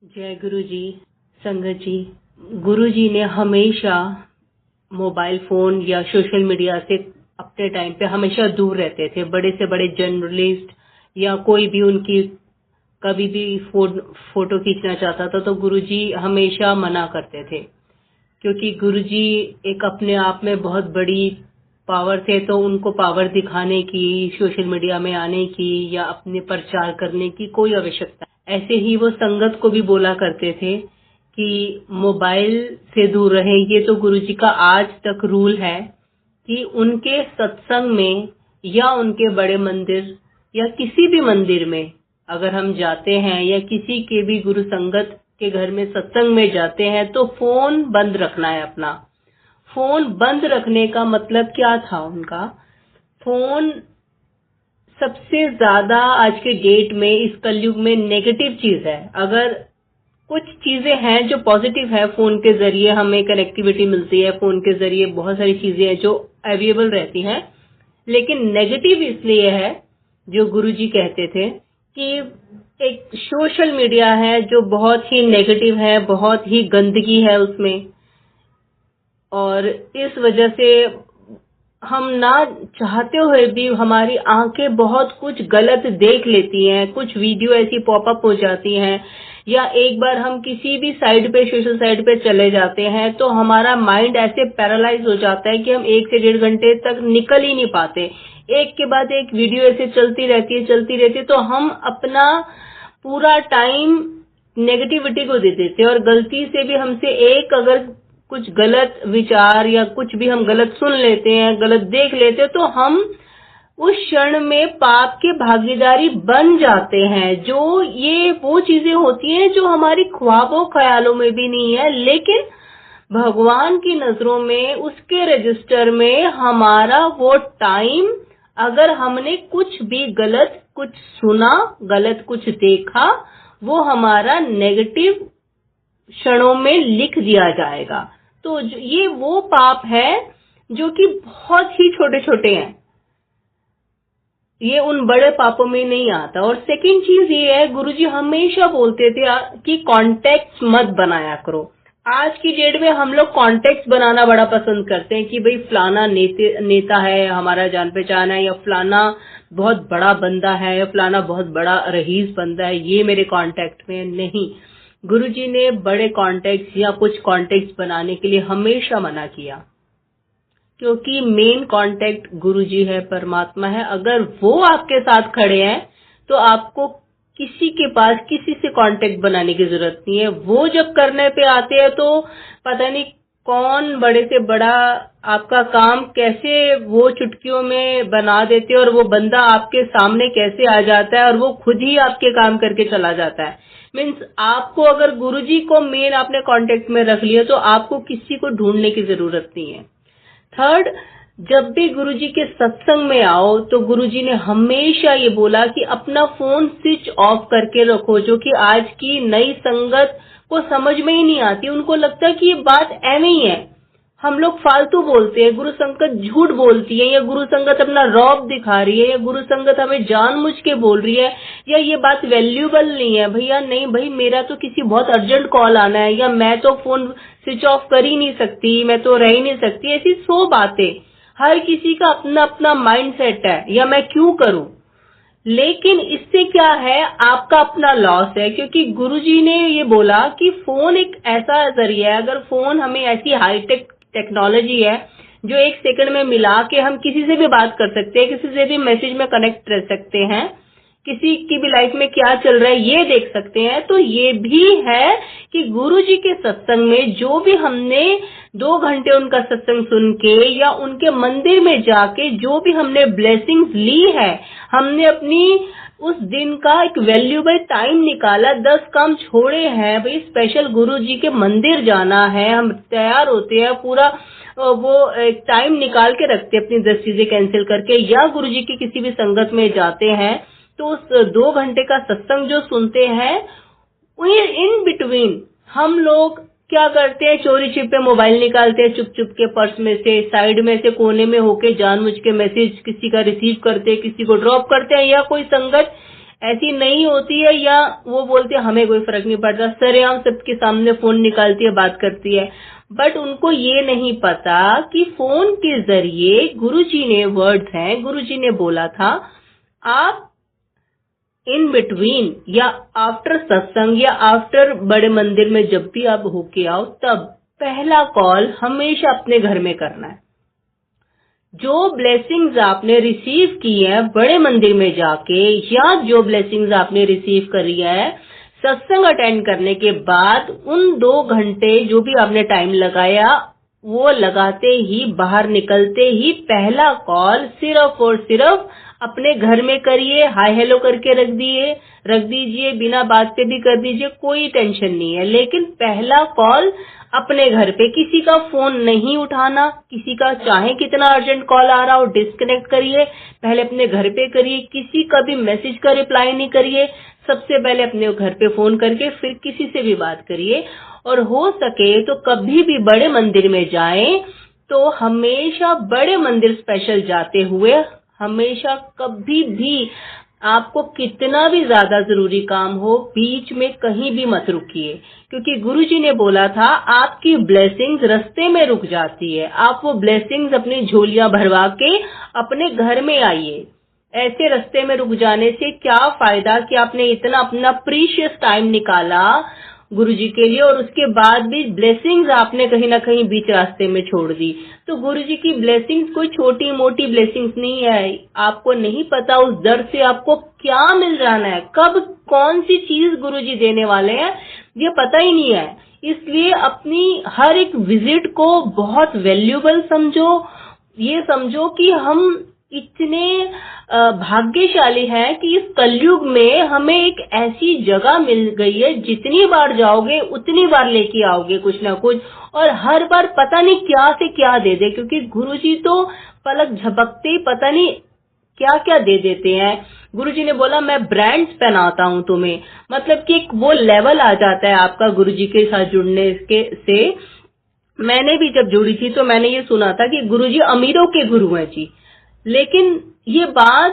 जय गुरु जी। संगत जी, गुरु जी ने हमेशा मोबाइल फोन या सोशल मीडिया से अपने टाइम पे हमेशा दूर रहते थे। बड़े से बड़े जर्नलिस्ट या कोई भी उनकी कभी भी फोटो खींचना चाहता था तो गुरु जी हमेशा मना करते थे, क्योंकि गुरु जी एक अपने आप में बहुत बड़ी पावर थे। तो उनको पावर दिखाने की, सोशल मीडिया में आने की या अपने प्रचार करने की कोई आवश्यकता नहीं। ऐसे ही वो संगत को भी बोला करते थे कि मोबाइल से दूर रहें। ये तो गुरु जी का आज तक रूल है कि उनके सत्संग में या उनके बड़े मंदिर या किसी भी मंदिर में अगर हम जाते हैं या किसी के भी गुरु संगत के घर में सत्संग में जाते हैं तो फोन बंद रखना है। अपना फोन बंद रखने का मतलब क्या था उनका? फोन सबसे ज्यादा आज के डेट में, इस कलयुग में नेगेटिव चीज है। अगर कुछ चीजें हैं जो पॉजिटिव है, फोन के जरिए हमें कनेक्टिविटी मिलती है, फोन के जरिए बहुत सारी चीजें हैं जो अवेलेबल रहती हैं, लेकिन नेगेटिव इसलिए है, जो गुरुजी कहते थे कि एक सोशल मीडिया है जो बहुत ही नेगेटिव है, बहुत ही गंदगी है उसमें, और इस वजह से हम ना चाहते हुए भी हमारी आंखें बहुत कुछ गलत देख लेती हैं। कुछ वीडियो ऐसी पॉपअप हो जाती हैं, या एक बार हम किसी भी साइड पे, सोशल साइड पे चले जाते हैं तो हमारा माइंड ऐसे पैरालाइज हो जाता है कि हम 1 से 1.5 घंटे तक निकल ही नहीं पाते। एक के बाद एक वीडियो ऐसे चलती रहती है, तो हम अपना पूरा टाइम नेगेटिविटी को दे देते हैं। और गलती से भी हमसे एक अगर कुछ गलत विचार या कुछ भी हम गलत सुन लेते हैं, गलत देख लेते हैं, तो हम उस क्षण में पाप के भागीदारी बन जाते हैं। जो ये वो चीजें होती हैं जो हमारी ख्वाबों ख्यालों में भी नहीं है, लेकिन भगवान की नजरों में, उसके रजिस्टर में हमारा वो टाइम, अगर हमने कुछ भी गलत कुछ सुना, गलत कुछ देखा, वो हमारा नेगेटिव क्षणों में लिख दिया जाएगा। तो ये वो पाप है जो कि बहुत ही छोटे छोटे हैं, ये उन बड़े पापों में नहीं आता। और सेकंड चीज ये है, गुरुजी हमेशा बोलते थे कि कॉन्टेक्ट मत बनाया करो। आज की डेट में हम लोग कॉन्टेक्ट बनाना बड़ा पसंद करते हैं कि भाई फलाना नेता है, हमारा जान पहचान है, या फलाना बहुत बड़ा बंदा है, या फलाना बहुत बड़ा रईस बंदा है, ये मेरे कॉन्टेक्ट में नहीं। गुरुजी ने बड़े कॉन्टेक्ट या कुछ कॉन्टेक्ट बनाने के लिए हमेशा मना किया, क्योंकि मेन कांटेक्ट गुरुजी है, परमात्मा है। अगर वो आपके साथ खड़े हैं तो आपको किसी के पास किसी से कांटेक्ट बनाने की जरूरत नहीं है। वो जब करने पे आते हैं तो पता नहीं कौन बड़े से बड़ा आपका काम कैसे वो चुटकियों में बना देते हैं, और वो बंदा आपके सामने कैसे आ जाता है और वो खुद ही आपके काम करके चला जाता है। मीन्स आपको अगर गुरुजी को मेन आपने कांटेक्ट में रख लिया तो आपको किसी को ढूंढने की जरूरत नहीं है। थर्ड, जब भी गुरुजी के सत्संग में आओ तो गुरुजी ने हमेशा ये बोला कि अपना फोन स्विच ऑफ करके रखो, जो कि आज की नई संगत को समझ में ही नहीं आती। उनको लगता है कि ये बात ऐਵੇਂ ही है, हम लोग फालतू बोलते हैं, गुरु संगत झूठ बोलती है, या गुरु संगत अपना रौब दिखा रही है, या गुरु संगत हमें जानबूझ के बोल रही है, या ये बात वैल्यूएबल नहीं है। भैया नहीं भाई, मेरा तो किसी बहुत अर्जेंट कॉल आना है, या मैं तो फोन स्विच ऑफ कर ही नहीं सकती, मैं तो रह ही नहीं सकती। ऐसी 100 बातें, हर किसी का अपना अपना माइंड सेट है, या मैं क्यों करूं। लेकिन इससे क्या है, आपका अपना लॉस है, क्योंकि गुरुजी ने ये बोला कि फोन एक ऐसा जरिया है, अगर फोन हमें ऐसी हाईटेक टेक्नोलॉजी है जो 1 सेकंड में मिला के हम किसी से भी बात कर सकते हैं, किसी से भी मैसेज में कनेक्ट रह सकते हैं, किसी की भी लाइफ में क्या चल रहा है ये देख सकते हैं। तो ये भी है कि गुरुजी के सत्संग में जो भी हमने 2 घंटे उनका सत्संग सुन के या उनके मंदिर में जाके जो भी हमने ब्लेसिंग्स ली है, हमने अपनी उस दिन का एक वैल्यूएबल टाइम निकाला, 10 काम छोड़े हैं, भाई स्पेशल गुरुजी के मंदिर जाना है, हम तैयार होते हैं, पूरा वो एक टाइम निकाल के रखते हैं, अपनी 10 चीजें कैंसिल करके, या गुरुजी की किसी भी संगत में जाते हैं तो उस 2 घंटे का सत्संग जो सुनते हैं, इन बिटवीन हम लोग क्या करते हैं, चोरी छिपे मोबाइल निकालते हैं, चुप चुप के पर्स में से, साइड में से, कोने में होके जानबूझ के मैसेज किसी का रिसीव करते हैं, किसी को ड्रॉप करते हैं, या कोई संगत ऐसी नहीं होती है, या वो बोलते हैं हमें कोई फर्क नहीं पड़ता, सरेआम सबके सामने फोन निकालती है, बात करती है। बट उनको ये नहीं पता कि फोन के जरिए गुरुजी ने वर्ड्स हैं, गुरुजी ने बोला था, आप इन बिटवीन या आफ्टर सत्संग या आफ्टर बड़े मंदिर में जब भी आप होके आओ, तब पहला कॉल हमेशा अपने घर में करना है। जो ब्लेसिंग्स आपने रिसीव की है बड़े मंदिर में जाके, या जो ब्लेसिंग्स आपने रिसीव करी है सत्संग अटेंड करने के बाद, उन 2 घंटे जो भी आपने टाइम लगाया, वो लगाते ही, बाहर निकलते ही पहला कॉल सिर्फ और सिर्फ अपने घर में करिए। हाय हेलो करके रख दीजिए, बिना बात पे भी कर दीजिए, कोई टेंशन नहीं है। लेकिन पहला कॉल अपने घर पे, किसी का फोन नहीं उठाना, किसी का चाहे कितना अर्जेंट कॉल आ रहा हो डिस्कनेक्ट करिए, पहले अपने घर पे करिए। किसी का भी मैसेज का रिप्लाई नहीं करिए, सबसे पहले अपने घर पे फोन करके फिर किसी से भी बात करिए। और हो सके तो कभी भी बड़े मंदिर में जाएं तो हमेशा बड़े मंदिर स्पेशल जाते हुए, हमेशा कभी भी आपको कितना भी ज्यादा जरूरी काम हो, बीच में कहीं भी मत रुकिए, क्योंकि गुरुजी ने बोला था आपकी ब्लेसिंग्स रास्ते में रुक जाती है। आप वो ब्लेसिंग्स अपनी झोलियां भरवा के अपने घर में आइए। ऐसे रास्ते में रुक जाने से क्या फायदा कि आपने इतना अपना प्रीशियस टाइम निकाला गुरुजी के लिए, और उसके बाद भी ब्लेसिंग्स आपने कहीं ना कहीं बीच रास्ते में छोड़ दी। तो गुरुजी की ब्लेसिंग्स कोई छोटी मोटी ब्लेसिंग्स नहीं है। आपको नहीं पता उस दर से आपको क्या मिल जाना है, कब कौन सी चीज गुरुजी देने वाले हैं, ये पता ही नहीं है। इसलिए अपनी हर एक विजिट को बहुत वैल्यूएबल समझो। ये समझो कि हम इतने भाग्यशाली हैं कि इस कलयुग में हमें एक ऐसी जगह मिल गई है, जितनी बार जाओगे उतनी बार लेके आओगे कुछ ना कुछ, और हर बार पता नहीं क्या से क्या दे दे, क्योंकि गुरुजी तो पलक झपकते ही पता नहीं क्या क्या दे देते हैं। गुरुजी ने बोला मैं ब्रांड्स पहनाता हूं तुम्हें, मतलब कि एक वो लेवल आ जाता है आपका गुरुजी के साथ जुड़ने के से। मैंने भी जब जुड़ी थी तो मैंने ये सुना था कि गुरुजी अमीरों के गुरु हैं जी, लेकिन ये बात